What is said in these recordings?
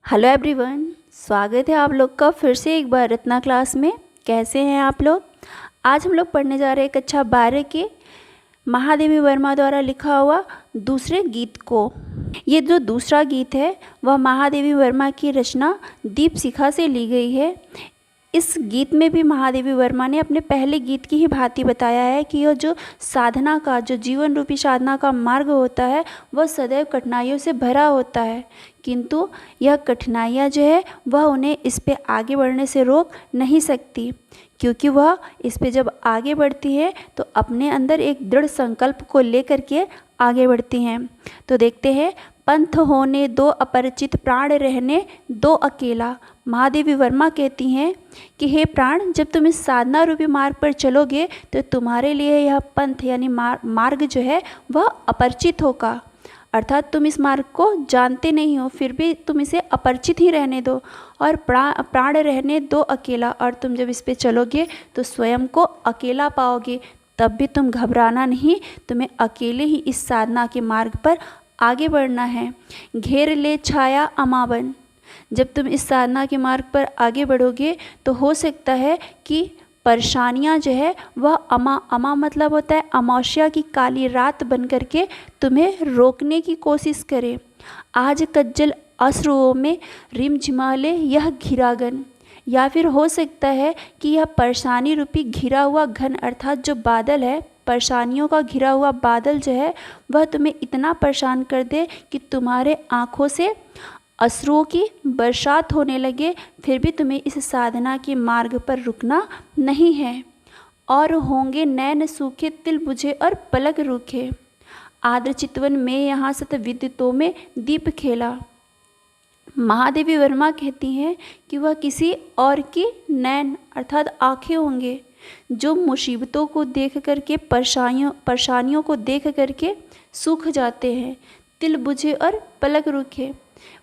Hello everyone, स्वागत है आप लोग का फिर से एक बार रत्ना क्लास में। कैसे हैं आप लोग। आज हम लोग पढ़ने जा रहे हैं कक्षा 12 के महादेवी वर्मा द्वारा लिखा हुआ दूसरे गीत को। ये जो दूसरा गीत है वह महादेवी वर्मा की रचना दीपशिखा से ली गई है। इस गीत में भी महादेवी वर्मा ने अपने पहले गीत की ही भांति बताया है कि यह जो साधना का, जो जीवन रूपी साधना का मार्ग होता है वह सदैव कठिनाइयों से भरा होता है, किंतु यह कठिनाइयाँ जो है वह उन्हें इस पे आगे बढ़ने से रोक नहीं सकती, क्योंकि वह इस पे जब आगे बढ़ती है तो अपने अंदर एक दृढ़ संकल्प को लेकर के आगे बढ़ती हैं। तो देखते हैं, पंथ होने दो अपरिचित, प्राण रहने दो अकेला। महादेवी वर्मा कहती हैं कि हे प्राण, जब तुम इस साधना रूपी मार्ग पर चलोगे तो तुम्हारे लिए यह पंथ यानी मार्ग जो है वह अपरिचित होगा। अर्थात तुम इस मार्ग को जानते नहीं हो, फिर भी तुम इसे अपरिचित ही रहने दो और प्राण रहने दो अकेला। और तुम जब इस पे चलोगे तो स्वयं को अकेला पाओगे, तब भी तुम घबराना नहीं, तुम्हें अकेले ही इस साधना के मार्ग पर आगे बढ़ना है। घेर ले छाया अमावन, जब तुम इस साधना के मार्ग पर आगे बढ़ोगे तो हो सकता है कि परेशानियां जो है वह अमा मतलब होता है अमावस्या की काली रात बन करके तुम्हें रोकने की कोशिश करे। आज कज्जल अश्रुओं में रिमझिमाले यह घिरागन, या फिर हो सकता है कि यह परेशानी रूपी घिरा हुआ घन अर्थात जो बादल है, परेशानियों का घिरा हुआ बादल जो है वह तुम्हें इतना परेशान कर दे कि तुम्हारे आँखों से अश्रुओं की बरसात होने लगे, फिर भी तुम्हें इस साधना के मार्ग पर रुकना नहीं है। और होंगे नैन सूखे, तिल बुझे और पलक रूखे। आद्र चितवन में यहाँ सत विद्युतों में दीप खेला। महादेवी वर्मा कहती हैं कि वह किसी और की नैन अर्थात आँखें होंगे जो मुसीबतों को देख करके, परेशानियों को देख करके सूख जाते हैं। तिल बुझे और पलक रूखे,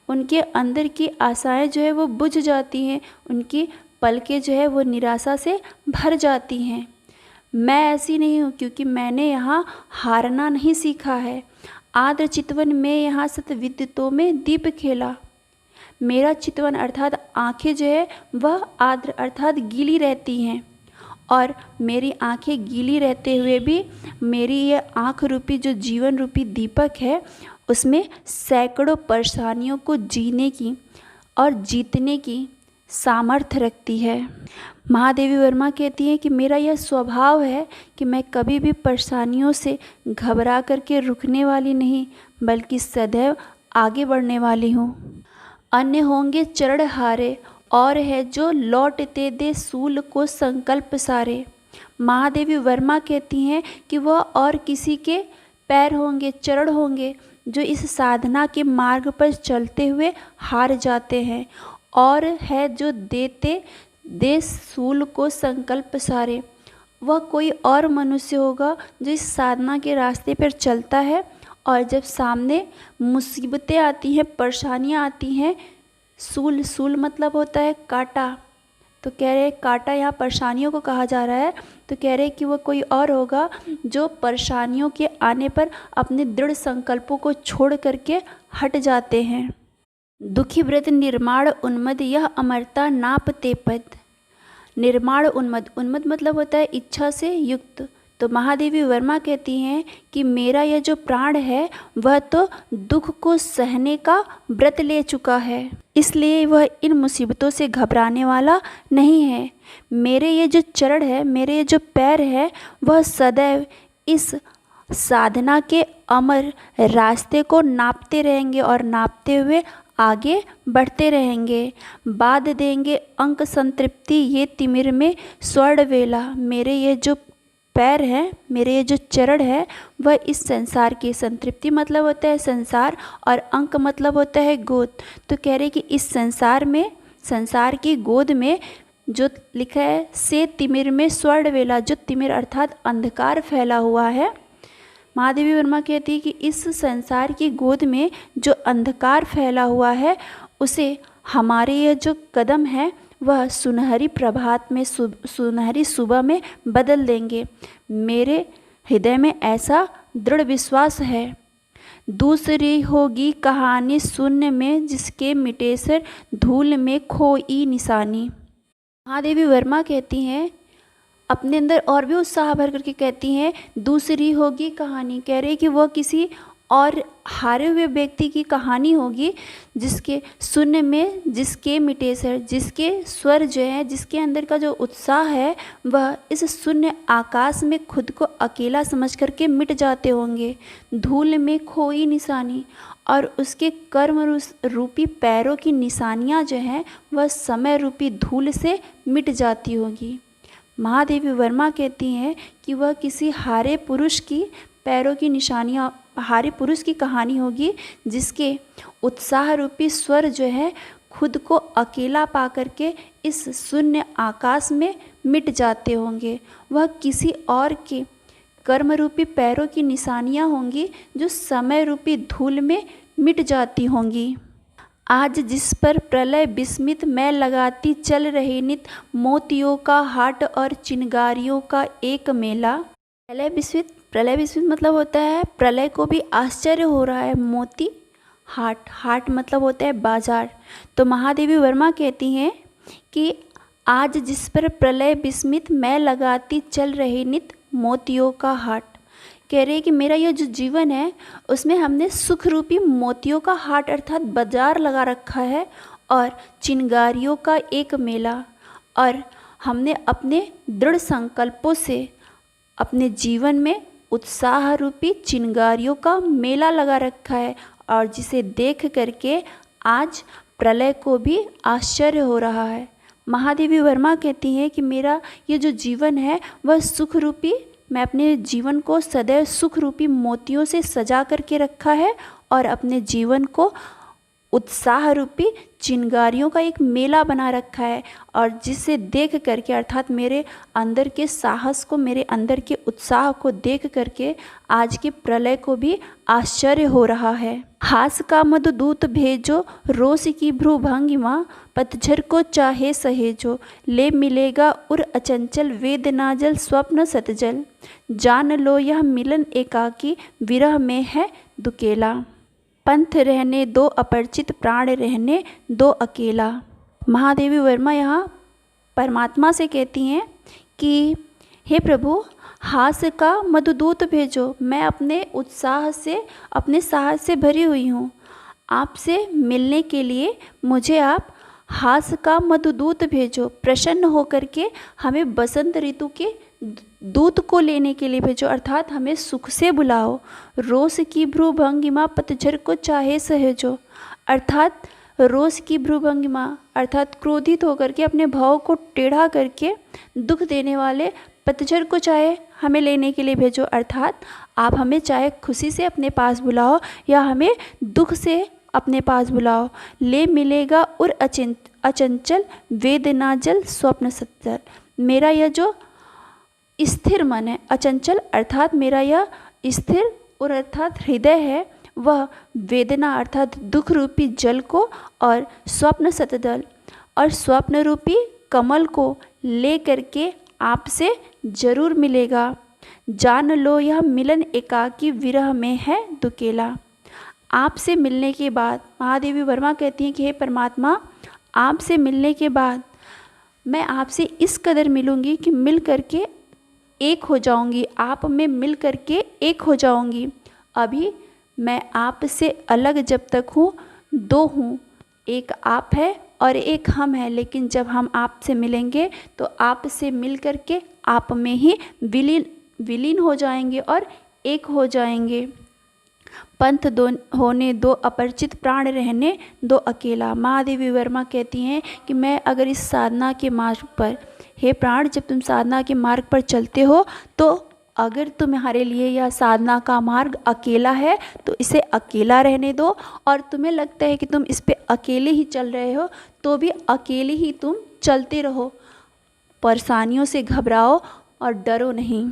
उनके अंदर की आशाएं जो है वो बुझ जाती हैं, उनकी पलकें जो है वो निराशा से भर जाती हैं। मैं ऐसी नहीं हूँ, क्योंकि मैंने यहाँ हारना नहीं सीखा है। आद्र चितवन में यहाँ सत विद्युतों में दीप खेला। मेरा चितवन अर्थात आँखें जो है वह आद्र अर्थात गीली रहती हैं, और मेरी आँखें गीली रहते हुए भी मेरी ये आँख रूपी जो जीवन रूपी दीपक है उसमें सैकड़ों परेशानियों को जीने की और जीतने की सामर्थ्य रखती है। महादेवी वर्मा कहती हैं कि मेरा यह स्वभाव है कि मैं कभी भी परेशानियों से घबरा करके रुकने वाली नहीं, बल्कि सदैव आगे बढ़ने वाली हूँ। अन्य होंगे चरण हारे, और है जो लौटते दे सूल को संकल्प सारे। महादेवी वर्मा कहती हैं कि वह और किसी के पैर होंगे, चरण होंगे जो इस साधना के मार्ग पर चलते हुए हार जाते हैं, और है जो देते दे सूल को संकल्प सारे। वह कोई और मनुष्य होगा जो इस साधना के रास्ते पर चलता है, और जब सामने मुसीबतें आती हैं, परेशानियां आती हैं, सूल मतलब होता है कांटा, तो कह रहे कांटा यहाँ परेशानियों को कहा जा रहा है, तो कह रहे कि वह कोई और होगा जो परेशानियों के आने पर अपने दृढ़ संकल्पों को छोड़ करके हट जाते हैं। दुखी व्रत निर्माण उन्मद, यह अमरता नापते पद। निर्माण उन्मद, उन्मद मतलब होता है इच्छा से युक्त। तो महादेवी वर्मा कहती हैं कि मेरा यह जो प्राण है वह तो दुख को सहने का व्रत ले चुका है, इसलिए वह इन मुसीबतों से घबराने वाला नहीं है। मेरे ये जो चरण है, मेरे ये जो पैर है, वह सदैव इस साधना के अमर रास्ते को नापते रहेंगे और नापते हुए आगे बढ़ते रहेंगे। बाद देंगे अंक संतृप्ति, ये तिमिर में स्वर्ण वेला। मेरे ये जो पैर हैं, मेरे ये जो चरण है, वह इस संसार की, संतृप्ति मतलब होता है संसार और अंक मतलब होता है गोद। तो कह रहे कि इस संसार में, संसार की गोद में जो लिखा है से तिमिर में स्वर्ण वेला, जो तिमिर अर्थात अंधकार फैला हुआ है। महादेवी वर्मा कहती है कि इस संसार की गोद में जो अंधकार फैला हुआ है उसे हमारे ये जो कदम है वह सुनहरी प्रभात में, सुनहरी सुबह में बदल देंगे। मेरे हृदय में ऐसा दृढ़ विश्वास है। दूसरी होगी कहानी शून्य में, जिसके मिटे सर धूल में खोई निशानी। महादेवी वर्मा कहती हैं, अपने अंदर और भी उत्साह भर करके कहती हैं, दूसरी होगी कहानी। कह रही कि वह किसी और हारे हुए व्यक्ति की कहानी होगी, जिसके शून्य में, जिसके मिटे सर, जिसके स्वर जो है, जिसके अंदर का जो उत्साह है, वह इस शून्य आकाश में खुद को अकेला समझ करके मिट जाते होंगे। धूल में खोई निशानी, और उसके कर्म रूपी पैरों की निशानियाँ जो हैं वह समय रूपी धूल से मिट जाती होगी। महादेवी वर्मा कहती हैं कि वह किसी हारे पुरुष की पैरों की निशानियाँ, हारे पुरुष की कहानी होगी, जिसके उत्साह रूपी स्वर जो है खुद को अकेला पा करके इस शून्य आकाश में मिट जाते होंगे। वह किसी और के कर्म रूपी पैरों की निशानियाँ होंगी, जो समय रूपी धूल में मिट जाती होंगी। आज जिस पर प्रलय विस्मित मैं लगाती चल रही नित, मोतियों का हाट और चिनगारियों का एक मेला। प्रलय विस्मित मतलब होता है प्रलय को भी आश्चर्य हो रहा है। मोती हाट मतलब होता है बाजार। तो महादेवी वर्मा कहती हैं कि आज जिस पर प्रलय विस्मित मैं लगाती चल रही नित, मोतियों का हाट। कह रहे हैं कि मेरा यह जो जीवन है उसमें हमने सुख रूपी मोतियों का हाट अर्थात बाजार लगा रखा है, और चिनगारियों का एक मेला। और हमने अपने दृढ़ संकल्पों से अपने जीवन में उत्साह रूपी चिनगारियों का मेला लगा रखा है, और जिसे देख करके आज प्रलय को भी आश्चर्य हो रहा है। महादेवी वर्मा कहती हैं कि मेरा ये जो जीवन है वह सुख रूपी, मैं अपने जीवन को सदैव सुख रूपी मोतियों से सजा करके रखा है, और अपने जीवन को उत्साह रूपी चिनगारियों का एक मेला बना रखा है, और जिसे देख करके अर्थात मेरे अंदर के साहस को, मेरे अंदर के उत्साह को देख करके आज के प्रलय को भी आश्चर्य हो रहा है। हास का मधुदूत भेजो, रोष की भ्रूभंगिमा, पतझर को चाहे सहेजो, ले मिलेगा उर अचंचल, वेदनाजल स्वप्न सतजल, जान लो यह मिलन एकाकी, विरह में है दुकेला। पंथ रहने दो अपरिचित, प्राण रहने दो अकेला। महादेवी वर्मा यहाँ परमात्मा से कहती हैं कि हे प्रभु, हास का मधुदूत भेजो। मैं अपने उत्साह से, अपने साहस से भरी हुई हूँ। आपसे मिलने के लिए मुझे आप हास का मधुदूत भेजो। प्रसन्न होकर के हमें बसंत ऋतु के दूत को लेने के लिए भेजो, अर्थात हमें सुख से बुलाओ। रोष की भ्रूभंगिमा, पतझर को चाहे सहेजो, अर्थात रोष की भ्रूभंगिमा अर्थात क्रोधित होकर के अपने भाव को टेढ़ा करके दुख देने वाले पतझर को चाहे हमें लेने के लिए भेजो, अर्थात आप हमें चाहे खुशी से अपने पास बुलाओ या हमें दुख से अपने पास बुलाओ। ले मिलेगा और अचंचल, वेदनाजल स्वप्न सत्तर। मेरा यह जो स्थिर मन है, अचंचल अर्थात मेरा यह स्थिर और अर्थात हृदय है, वह वेदना अर्थात दुख रूपी जल को और स्वप्न सतदल और स्वप्न रूपी कमल को ले करके आपसे जरूर मिलेगा। जान लो यह मिलन एकाकी, विरह में है दुकेला। आपसे मिलने के बाद महादेवी वर्मा कहती हैं कि हे परमात्मा, आपसे मिलने के बाद मैं आपसे इस कदर मिलूँगी कि मिल करके एक हो जाऊंगी, आप में मिल करके एक हो जाऊंगी। अभी मैं आपसे अलग जब तक हूँ, दो हूँ, एक आप है और एक हम है, लेकिन जब हम आपसे मिलेंगे तो आपसे मिल करके आप में ही विलीन हो जाएंगे और एक हो जाएंगे। पंथ दो होने दो अपरिचित, प्राण रहने दो अकेला। महादेवी वर्मा कहती हैं कि मैं अगर इस साधना के मार्ग पर, हे प्राण, जब तुम साधना के मार्ग पर चलते हो तो अगर तुम्हारे लिए यह साधना का मार्ग अकेला है तो इसे अकेला रहने दो, और तुम्हें लगता है कि तुम इस पे अकेले ही चल रहे हो तो भी अकेले ही तुम चलते रहो। परेशानियों से घबराओ और डरो नहीं।